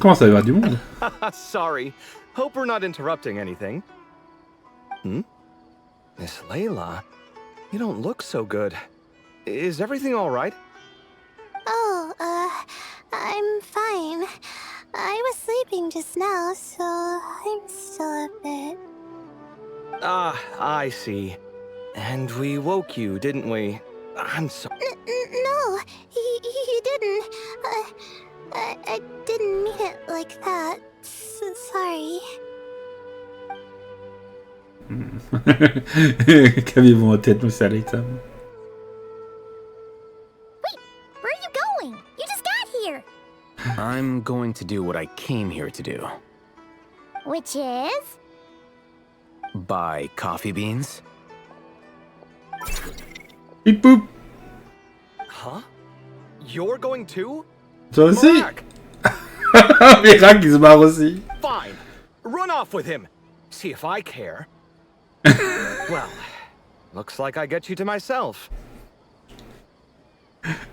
Comment ça va y avoir du monde? Sorry. Hope we're not interrupting anything. Miss Layla, you don't look so good. Is everything all right? Oh, I'm fine. I was sleeping just now, so I'm still a bit... Ah, I see. And we woke you, didn't we? I'm sorry. No, you didn't. I didn't mean it like that. Sorry. Calmez-vous en tête, monsieur Layla. Wait, where are you going? You just got here. I'm going to do what I came here to do. Which is? Buy coffee beans. Bip boop. Huh? You're going too? Toi aussi? Marak, Miracle, il se barre aussi. fine. Run off with him. See if I care. Well, looks like I get you to myself.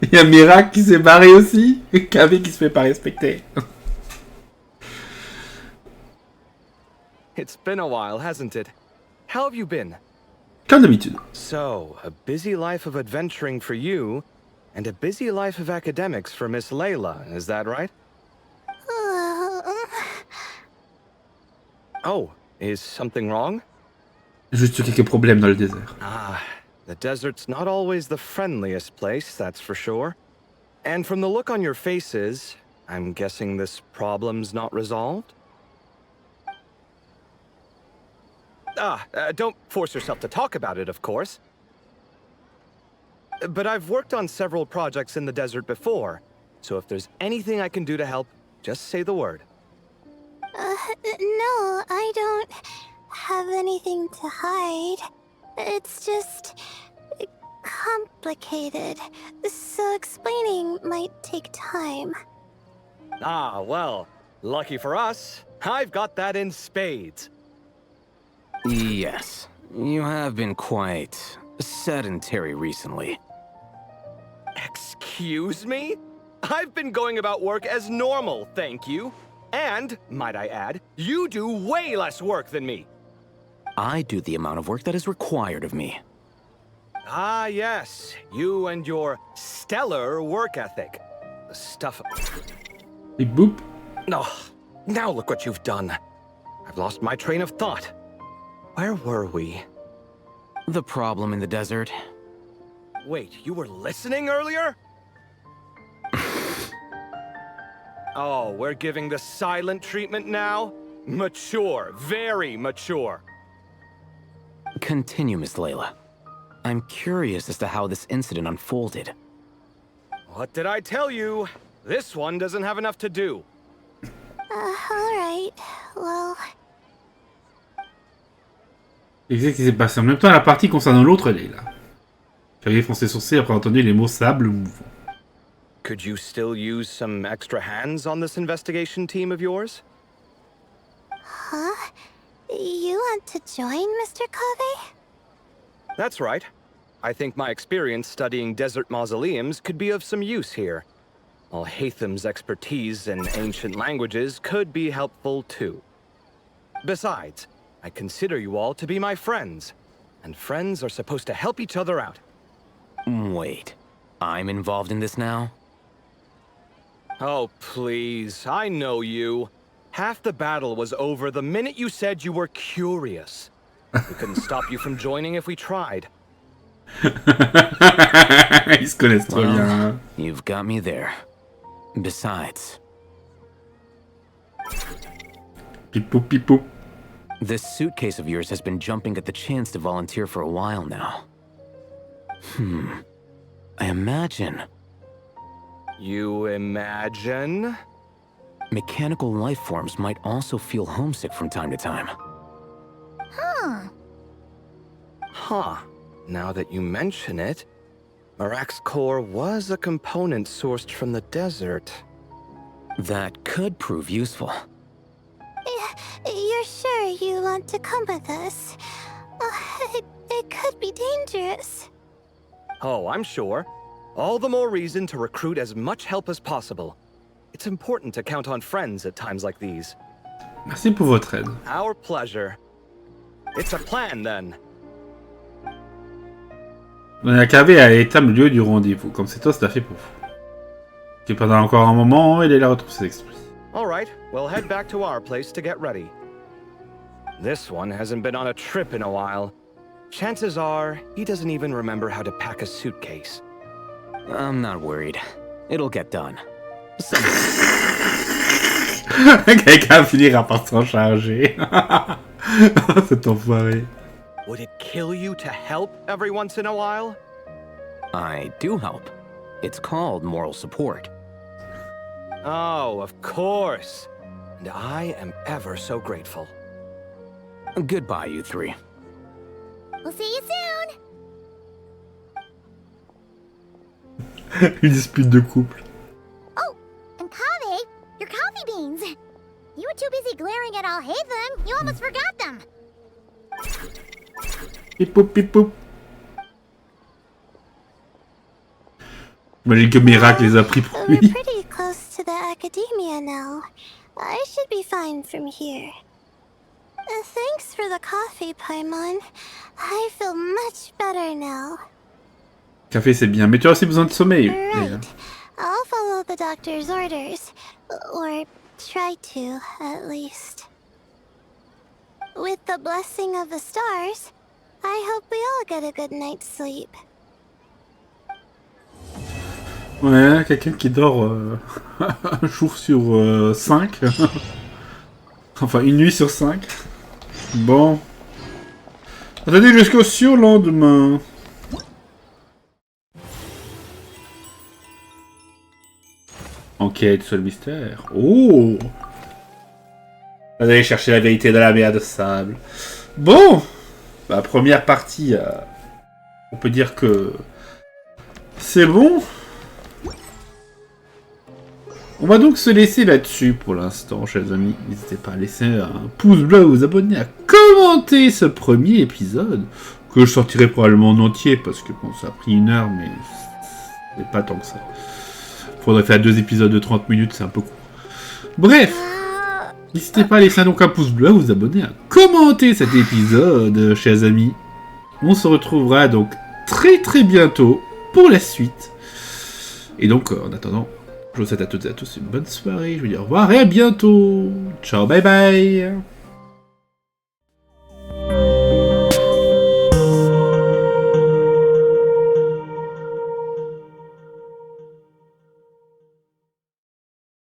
Il y a Miracle qui s'est barré aussi. Kavé qui se fait pas respecter. It's been a while, hasn't it? How have you been? Comme d'habitude. So, a busy life of adventuring for you, and a busy life of academics for Miss Layla, is that right? Oh, is something wrong? Juste quelques problèmes dans le désert. Ah, the desert's not always the friendliest place, that's for sure. And from the look on your faces, I'm guessing this problem's not resolved? Don't force yourself to talk about it, of course. But I've worked on several projects in the desert before, so if there's anything I can do to help, just say the word. No, I don't have anything to hide. It's just complicated, so explaining might take time. Ah, well, lucky for us, I've got that in spades. Yes, you have been quite sedentary recently. Excuse me? I've been going about work as normal, thank you. And, might I add, you do way less work than me. I do the amount of work that is required of me. Ah, yes, you and your stellar work ethic. The stuff... Bip boop. No, Now look what you've done. I've lost my train of thought. Where were we? The problem in the desert. Wait, you were listening earlier? Oh, we're giving the silent treatment now? Mature, very mature. Continue, Miss Layla. I'm curious as to how this incident unfolded. What did I tell you? This one doesn't have enough to do. Alright. Well... Et qu'est-ce qui s'est passé en même temps à la partie concernant l'autre Layla. J'avais foncé sourcil après entendu les mots sable mouvant. Could you still use some extra hands on this investigation team of yours? Huh? You want to join, Mr. Collei? That's right. I think my experience studying desert mausoleums could be of some use here. Al-Haytham's expertise in ancient languages could be helpful too. Besides, I consider you all to be my friends, and friends are supposed to help each other out. Wait, I'm involved in this now? Oh, please, I know you. Half the battle was over the minute you said you were curious. We couldn't stop you from joining if we tried. Ils se connaissent trop bien. Well, you've got me there. Besides... Pipou, pipou. This suitcase of yours has been jumping at the chance to volunteer for a while now. I imagine... You imagine? Mechanical life forms might also feel homesick from time to time. Huh. Now that you mention it, Marak's core was a component sourced from the desert. That could prove useful. You're sure you want to come with us? It could be dangerous. Oh, I'm sure. All the more reason to recruit as much help as possible. It's important to count on friends at times like these. Merci pour votre aide. Our pleasure. It's a plan, then. On a qu'à à l'étable lieu du rendez-vous, comme c'est toi, c'est fait pour vous. Et pendant encore un moment, il est là retrouver ses esprits. All right, we'll head back to our place to get ready. This one hasn't been on a trip in a while. Chances are, he doesn't even remember how to pack a suitcase. I'm not worried. It'll get done. Quelqu'un finira par s'en charger. Cet enfoiré. Would it kill you to help every once in a while? I do help. It's called moral support. Oh, of course. And I am ever so grateful. Goodbye, you three. We'll see you soon. Une dispute de couple. Oh, and Kaveh, your coffee beans. You were too busy glaring at Al-Haytham, you almost forgot them. Pipou, pipou. Imagine que Miracle les a pris pour We're lui. pretty close to the academia now. I should be fine from here. Thanks for the coffee, Paimon. I feel much better now. Café c'est bien, mais tu as aussi besoin de sommeil. Right. I'll follow the doctor's orders. Or try to, at least. With the blessing of the stars, I hope we all get a good night's sleep. Ouais, quelqu'un qui dort un jour sur 5. Enfin, une nuit sur 5. Bon. Attendez jusqu'au surlendemain. Enquête sur le mystère. Oh! Vous allez chercher la vérité dans la mer de sable. Bon! Bah, première partie, on peut dire que c'est bon. On va donc se laisser là-dessus pour l'instant, chers amis. N'hésitez pas à laisser un pouce bleu, à vous abonner, à commenter ce premier épisode, que je sortirai probablement en entier, parce que bon, ça a pris 1 heure, mais c'est pas tant que ça. Faudrait faire 2 épisodes de 30 minutes, c'est un peu court. Bref, n'hésitez pas à laisser donc un pouce bleu, à vous abonner, à commenter cet épisode, chers amis. On se retrouvera donc très très bientôt pour la suite. Et donc, en attendant, Je vous souhaite à toutes et à tous une bonne soirée. Je vous dis au revoir et à bientôt. Ciao, bye bye.